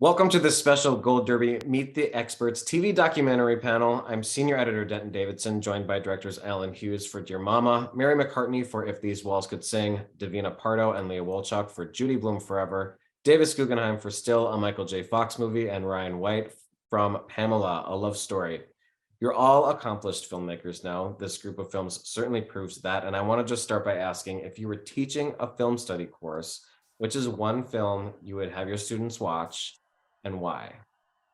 Welcome to this special Gold Derby Meet the Experts TV documentary panel. I'm senior editor Denton Davidson, joined by directors Alan Hughes for Dear Mama, Mary McCartney for If These Walls Could Sing, Davina Pardo and Leah Wolchok for Judy Blume Forever, Davis Guggenheim for Still, a Michael J. Fox movie, and Ryan White from Pamela, a love story. You're all accomplished filmmakers now. This group of films certainly proves that. And I want to just start by asking, if you were teaching a film study course, which is one film you would have your students watch and why?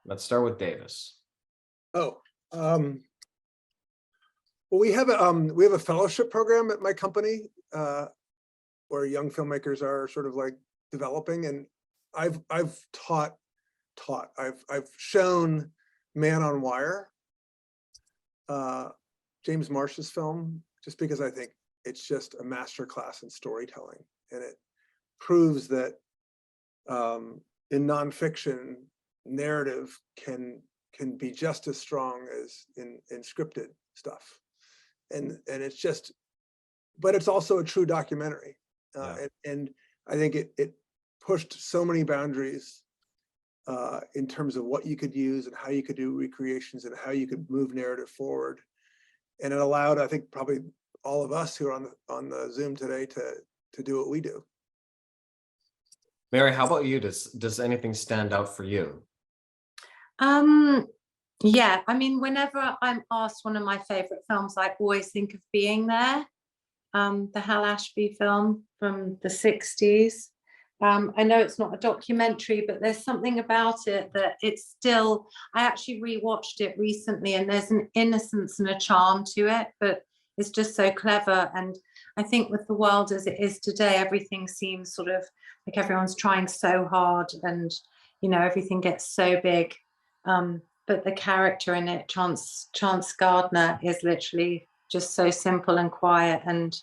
Let's start with Davis. Well, we have a fellowship program at my company where young filmmakers are sort of like developing, and I've shown Man on Wire, James Marsh's film, just because I think it's just a masterclass in storytelling, and it proves that in nonfiction, narrative can be just as strong as in scripted stuff, and it's just, but it's also a true documentary, and I think it pushed so many boundaries in terms of what you could use and how you could do recreations and how you could move narrative forward, and it allowed, I think, probably all of us who are on the Zoom today to do what we do. Mary, how about you? Does anything stand out for you? Yeah, I mean, whenever I'm asked one of my favorite films, I always think of Being There, the Hal Ashby film from the 60s. I know it's not a documentary, but there's something about it that it's still, I actually rewatched it recently, and there's an innocence and a charm to it, but it's just so clever. And I think with the world as it is today, everything seems sort of like everyone's trying so hard, and everything gets so big. But the character in it, Chance Gardner, is literally just so simple and quiet, and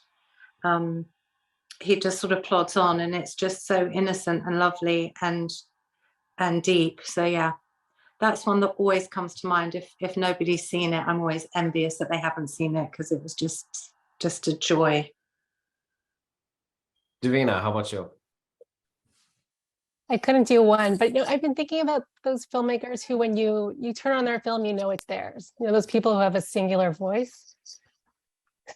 he just sort of plods on, and it's just so innocent and lovely and deep. So yeah, that's one that always comes to mind. If nobody's seen it, I'm always envious that they haven't seen it, because it was just a joy. Davina, how about you? I couldn't do one, but I've been thinking about those filmmakers who, when you turn on their film, it's theirs. Those people who have a singular voice.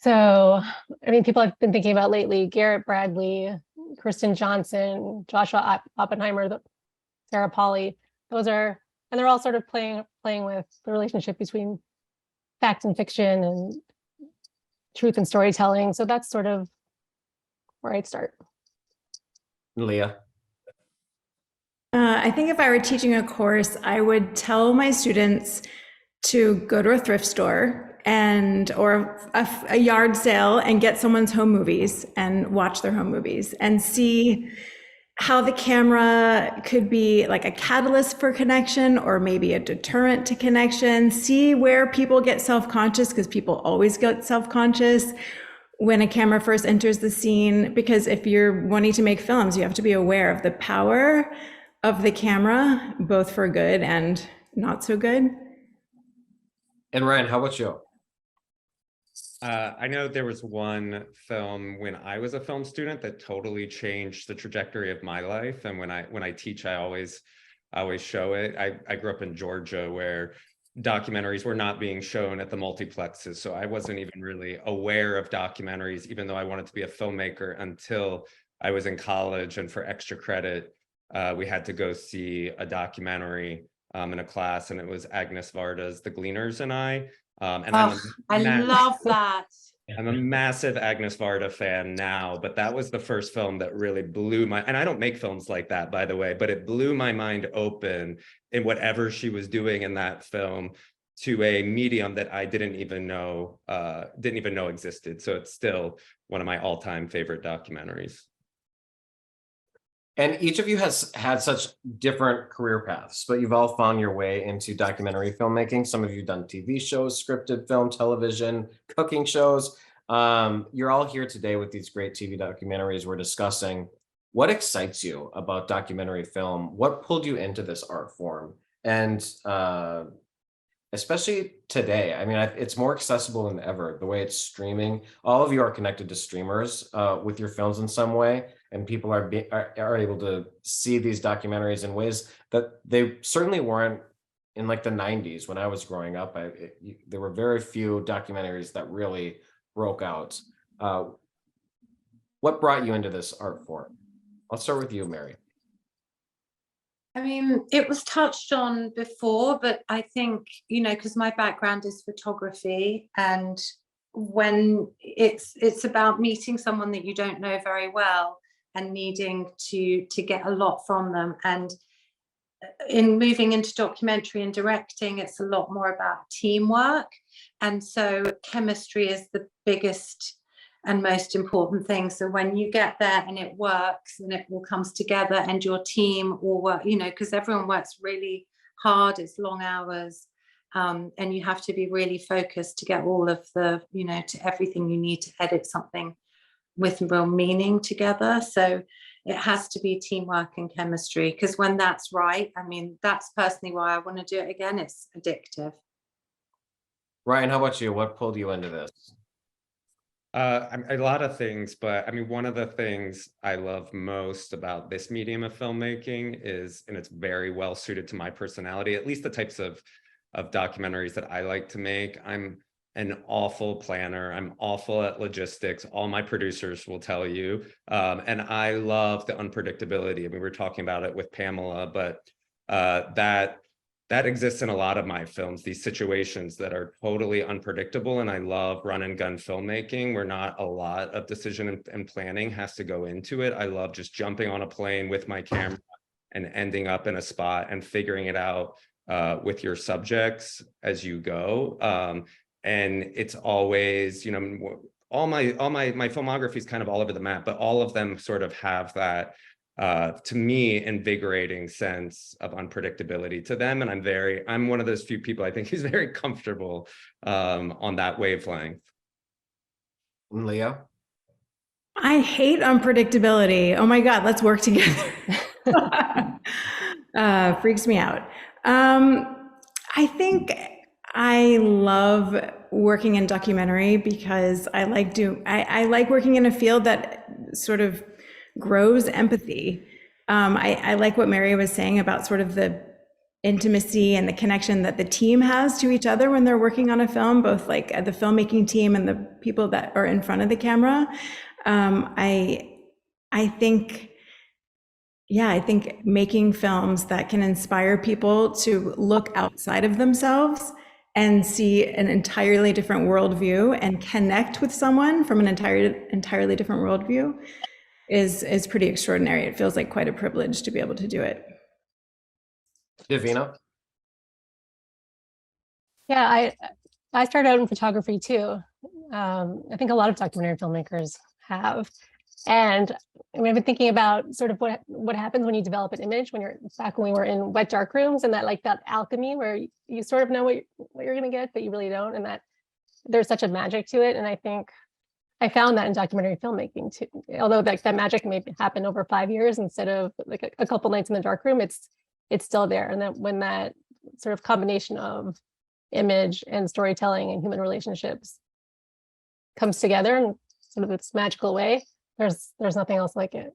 So, I mean, people I've been thinking about lately: Garrett Bradley, Kristen Johnson, Joshua Oppenheimer, Sarah Polley. Those are, and they're all sort of playing with the relationship between fact and fiction and truth and storytelling. So that's sort of where I'd start. Leah. I think if I were teaching a course, I would tell my students to go to a thrift store or a yard sale and get someone's home movies and watch their home movies and see how the camera could be like a catalyst for connection or maybe a deterrent to connection. See where people get self-conscious, because people always get self-conscious when a camera first enters the scene, because if you're wanting to make films, you have to be aware of the power of the camera, both for good and not so good. And Ryan, how about you? I know there was one film when I was a film student that totally changed the trajectory of my life. And when I teach, I always show it. I grew up in Georgia, where documentaries were not being shown at the multiplexes. So I wasn't even really aware of documentaries, even though I wanted to be a filmmaker, until I was in college. And for extra credit, we had to go see a documentary in a class, and it was Agnes Varda's The Gleaners and I. I love that. I'm a massive Agnes Varda fan now, but that was the first film that really blew my, and I don't make films like that, by the way, but it blew my mind open in whatever she was doing in that film to a medium that I didn't even know existed. So it's still one of my all-time favorite documentaries. And each of you has had such different career paths, but you've all found your way into documentary filmmaking. Some of you have done TV shows, scripted film, television, cooking shows. You're all here today with these great TV documentaries we're discussing. What excites you about documentary film? What pulled you into this art form? And especially today, I mean, it's more accessible than ever, the way it's streaming. All of you are connected to streamers with your films in some way. and people are able to see these documentaries in ways that they certainly weren't in like the 90s when I was growing up. There were very few documentaries that really broke out. What brought you into this art form? I'll start with you, Mary. I mean, it was touched on before, but I think, you know, because my background is photography, and when it's about meeting someone that you don't know very well and needing to get a lot from them. And in moving into documentary and directing, it's a lot more about teamwork. And so chemistry is the biggest and most important thing. So when you get there and it works and it all comes together and your team all work, you know, because everyone works really hard, it's long hours, and you have to be really focused to get all of the, you know, to everything you need to edit something with real meaning together. So it has to be teamwork and chemistry, because when that's right, I mean, that's personally why I want to do it again. It's addictive. Ryan, how about you? What pulled you into this? A lot of things, but I mean, one of the things I love most about this medium of filmmaking is, and it's very well suited to my personality, at least the types of documentaries that I like to make. I'm an awful planner. I'm awful at logistics. All my producers will tell you. And I love the unpredictability. I mean, we were talking about it with Pamela, but that exists in a lot of my films, these situations that are totally unpredictable. And I love run and gun filmmaking, where not a lot of decision and planning has to go into it. I love just jumping on a plane with my camera and ending up in a spot and figuring it out with your subjects as you go. And it's always, you know, all my filmography is kind of all over the map, but all of them sort of have that, to me, invigorating sense of unpredictability to them. And I'm one of those few people I think who's very comfortable on that wavelength. Leah? I hate unpredictability. Oh my God, let's work together. Freaks me out. I think I love working in documentary because I like working in a field that sort of grows empathy. I like what Mary was saying about sort of the intimacy and the connection that the team has to each other when they're working on a film, both like the filmmaking team and the people that are in front of the camera. I think making films that can inspire people to look outside of themselves and see an entirely different worldview and connect with someone from an entirely different worldview is pretty extraordinary. It feels like quite a privilege to be able to do it. Davina? Yeah, I started out in photography too. I think a lot of documentary filmmakers have. And I mean, I've been thinking about sort of what happens when you develop an image, when we were in wet dark rooms, and that alchemy where you sort of know what you're going to get, but you really don't, and that there's such a magic to it. And I think I found that in documentary filmmaking too. Although that magic may happen over 5 years instead of like a couple nights in the dark room, it's still there. And that when that sort of combination of image and storytelling and human relationships comes together in sort of this magical way, there's nothing else like it.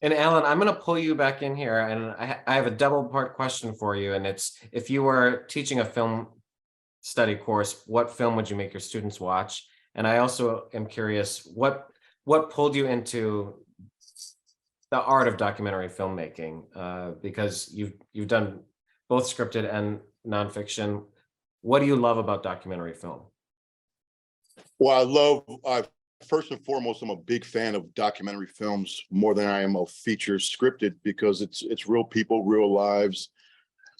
And Alan, I'm going to pull you back in here, and I have a double part question for you. And it's, if you were teaching a film study course, what film would you make your students watch? And I also am curious, what pulled you into the art of documentary filmmaking? Because you've done both scripted and nonfiction. What do you love about documentary film? Well, first and foremost, I'm a big fan of documentary films more than I am of features scripted, because it's real people, real lives,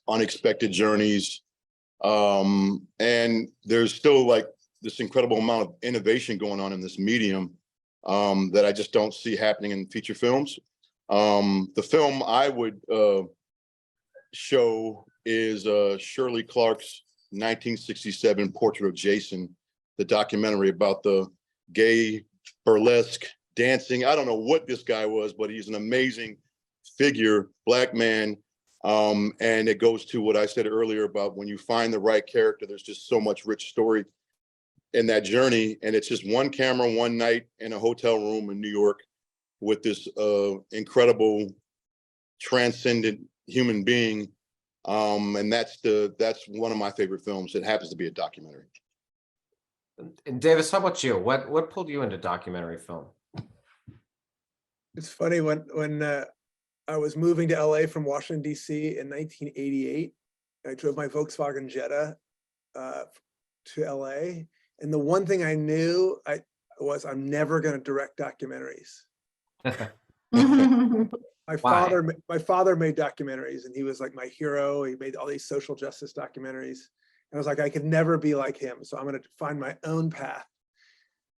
unexpected journeys. And there's still like this incredible amount of innovation going on in this medium that I just don't see happening in feature films. The film I would show is Shirley Clarke's 1967 Portrait of Jason, the documentary about the gay burlesque dancing. I don't know what this guy was, but he's an amazing figure, Black man. And it goes to what I said earlier about when you find the right character, there's just so much rich story in that journey. And it's just one camera, one night in a hotel room in New York. with this incredible transcendent human being. And that's one of my favorite films. It happens to be a documentary. And Davis, how about you? What pulled you into documentary film? It's funny when I was moving to LA from Washington, D.C. in 1988, I drove my Volkswagen Jetta to LA. And the one thing I knew was I'm never going to direct documentaries. My father made documentaries, and he was like my hero. He made all these social justice documentaries. And I was like, I could never be like him. So I'm going to find my own path.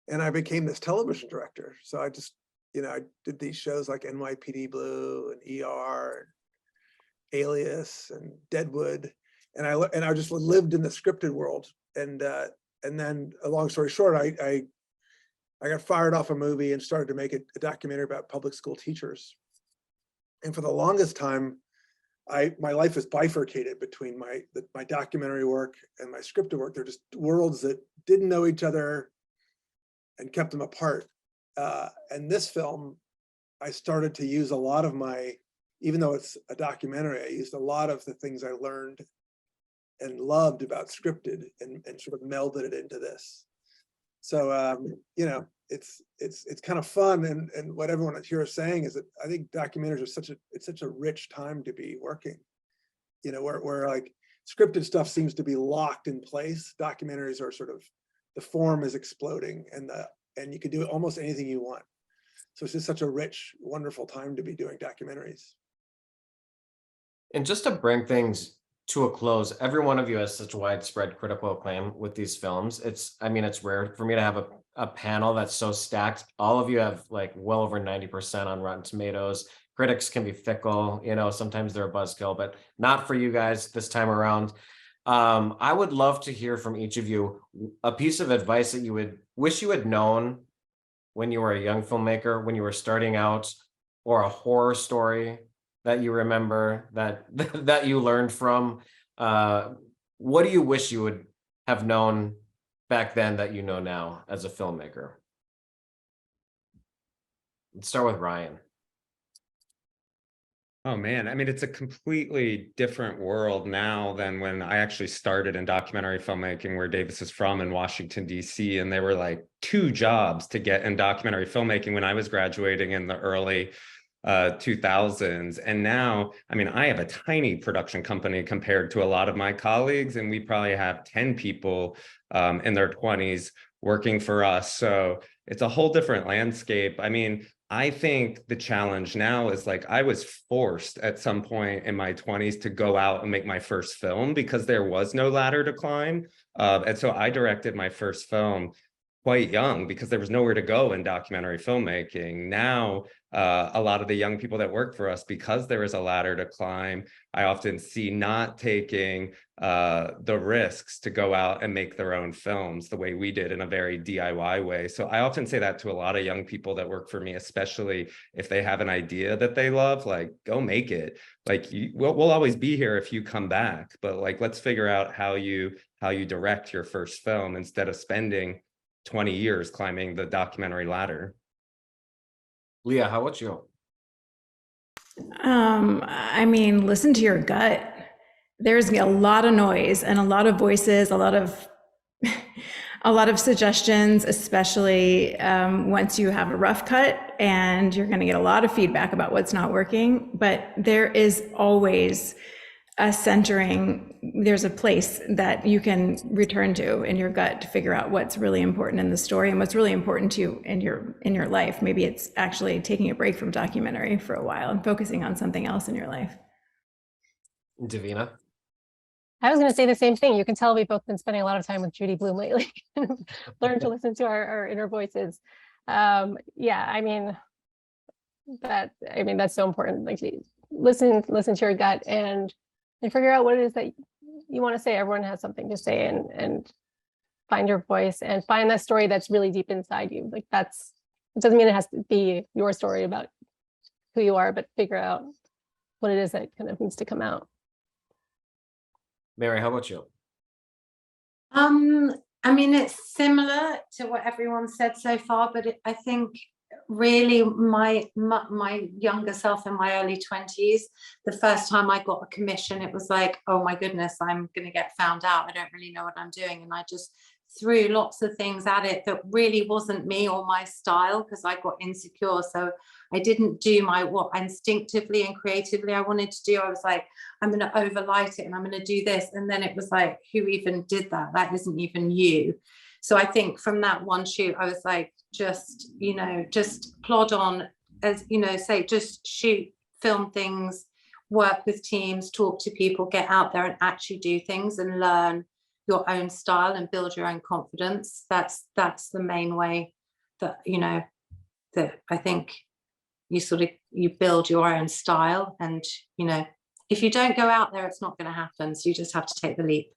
And I became this television director. So I just, I did these shows like NYPD Blue and ER, and Alias and Deadwood. And I just lived in the scripted world. And then, a long story short, I got fired off a movie and started to make a documentary about public school teachers. And for the longest time, my life is bifurcated between my documentary work and my scripted work. They're just worlds that didn't know each other and kept them apart. And this film, I started to use a lot of even though it's a documentary, I used a lot of the things I learned and loved about scripted and sort of melded it into this. So, it's kind of fun. And what everyone here is saying is that I think documentaries are such a rich time to be working, where like scripted stuff seems to be locked in place. Documentaries are sort of, the form is exploding and you can do almost anything you want. So it's just such a rich, wonderful time to be doing documentaries. And just to bring things to a close, every one of you has such widespread critical acclaim with these films. It's rare for me to have a panel that's so stacked. All of you have like well over 90% on Rotten Tomatoes. Critics can be fickle, sometimes they're a buzzkill, but not for you guys this time around. I would love to hear from each of you a piece of advice that you would wish you had known when you were a young filmmaker, when you were starting out, or a horror story that you remember that you learned from. What do you wish you would have known back then that you know now as a filmmaker? Let's start with Ryan. Oh man, I mean, it's a completely different world now than when I actually started in documentary filmmaking, where Davis is from, in Washington, D.C. And there were like 2 jobs to get in documentary filmmaking when I was graduating in the early 2000s. And now, I mean, I have a tiny production company compared to a lot of my colleagues, and we probably have 10 people in their 20s working for us. So it's a whole different landscape. I mean, I think the challenge now is like, I was forced at some point in my 20s to go out and make my first film because there was no ladder to climb. And so I directed my first film quite young because there was nowhere to go in documentary filmmaking. Now, a lot of the young people that work for us, because there is a ladder to climb, I often see not taking the risks to go out and make their own films the way we did, in a very DIY way. So I often say that to a lot of young people that work for me, especially if they have an idea that they love, like, go make it. Like, we'll always be here if you come back, but like, let's figure out how you direct your first film instead of spending 20 years climbing the documentary ladder. Leah, how about you? I mean, listen to your gut. There's a lot of noise and a lot of voices, a lot of suggestions, especially once you have a rough cut, and you're going to get a lot of feedback about what's not working. But there is always a centering. There's a place that you can return to in your gut to figure out what's really important in the story and what's really important to you in your life. Maybe it's actually taking a break from documentary for a while and focusing on something else in your life. Davina? I was going to say the same thing. You can tell we've both been spending a lot of time with Judy Blume lately. Learn to listen to our inner voices. Yeah, I mean, that's so important. Like, listen to your gut and figure out what it is that you want to say. Everyone has something to say, and find your voice and find that story that's really deep inside you. Like, it doesn't mean it has to be your story about who you are, but figure out what it is that kind of needs to come out. Mary, how about you? I mean, it's similar to what everyone said so far, but I think really my younger self in my early 20s, the first time I got a commission, it was like, oh my goodness, I'm going to get found out. I don't really know what I'm doing. And I just threw lots of things at it that really wasn't me or my style, because I got insecure. So I didn't do what instinctively and creatively I wanted to do. I was like, I'm going to overlight it and I'm going to do this. And then it was like, who even did that? That isn't even you. So I think from that one shoot, I was like, just plod on, as say, just shoot, film things, work with teams, talk to people, get out there and actually do things and learn your own style and build your own confidence. That's the main way that, that I think you build your own style. And, if you don't go out there, it's not going to happen. So you just have to take the leap.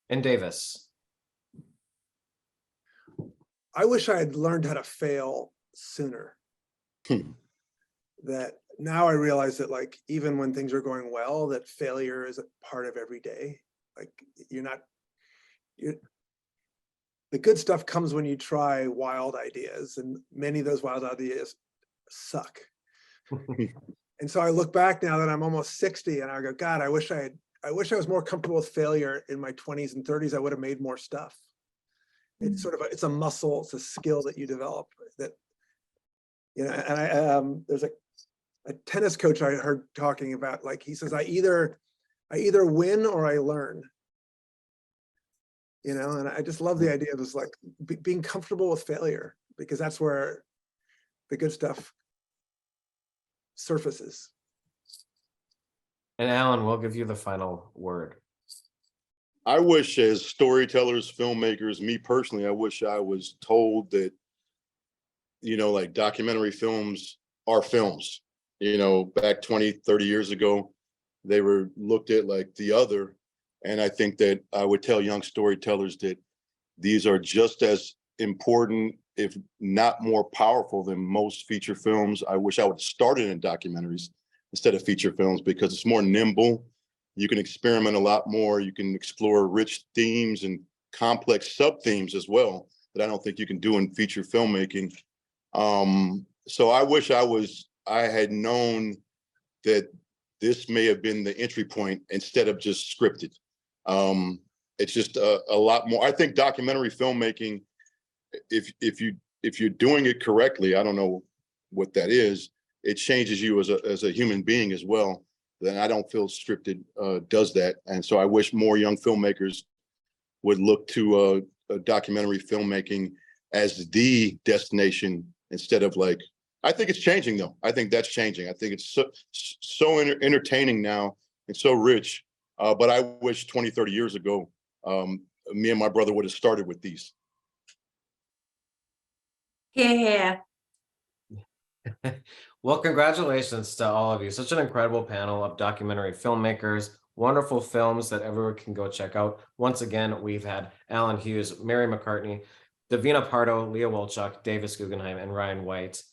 And Davis. I wish I had learned how to fail sooner. That now I realize that, like, even when things are going well, that failure is a part of every day. Like, the good stuff comes when you try wild ideas, and many of those wild ideas suck. And so I look back now that I'm almost 60 and I go, God, I wish I was more comfortable with failure in my 20s and 30s. I would have made more stuff. It's sort of it's a muscle, it's a skill that you develop that, and there's a tennis coach I heard talking about, like, he says, I either win or I learn, and I just love the idea of this, like, being comfortable with failure, because that's where the good stuff surfaces. And Alan, we'll give you the final word. I wish, as storytellers, filmmakers, me personally, I wish I was told that, like, documentary films are films. Back 20, 30 years ago, they were looked at like the other. And I think that I would tell young storytellers that these are just as important, if not more powerful, than most feature films. I wish I would have started in documentaries instead of feature films, because it's more nimble. You can experiment a lot more. You can explore rich themes and complex sub-themes as well that I don't think you can do in feature filmmaking. So I wish I had known that this may have been the entry point instead of just scripted. It's just a lot more. I think documentary filmmaking, if you're doing it correctly, I don't know what that is, it changes you as a human being as well. Then I don't feel scripted does that. And so I wish more young filmmakers would look to documentary filmmaking as the destination instead of, like, I think it's changing though. I think that's changing. I think it's so entertaining now and so rich. But I wish 20, 30 years ago, me and my brother would have started with these. Yeah. Well, congratulations to all of you. Such an incredible panel of documentary filmmakers, wonderful films that everyone can go check out. Once again, we've had Alan Hughes, Mary McCartney, Davina Pardo, Leah Wolchok, Davis Guggenheim, and Ryan White.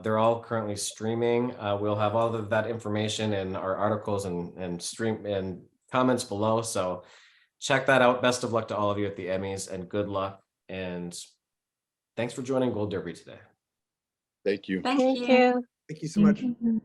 They're all currently streaming. We'll have all of that information in our articles and stream and comments below. So check that out. Best of luck to all of you at the Emmys, and good luck. And thanks for joining Gold Derby today. Thank you. Thank Thank you. you. Thank you so much. Mhm.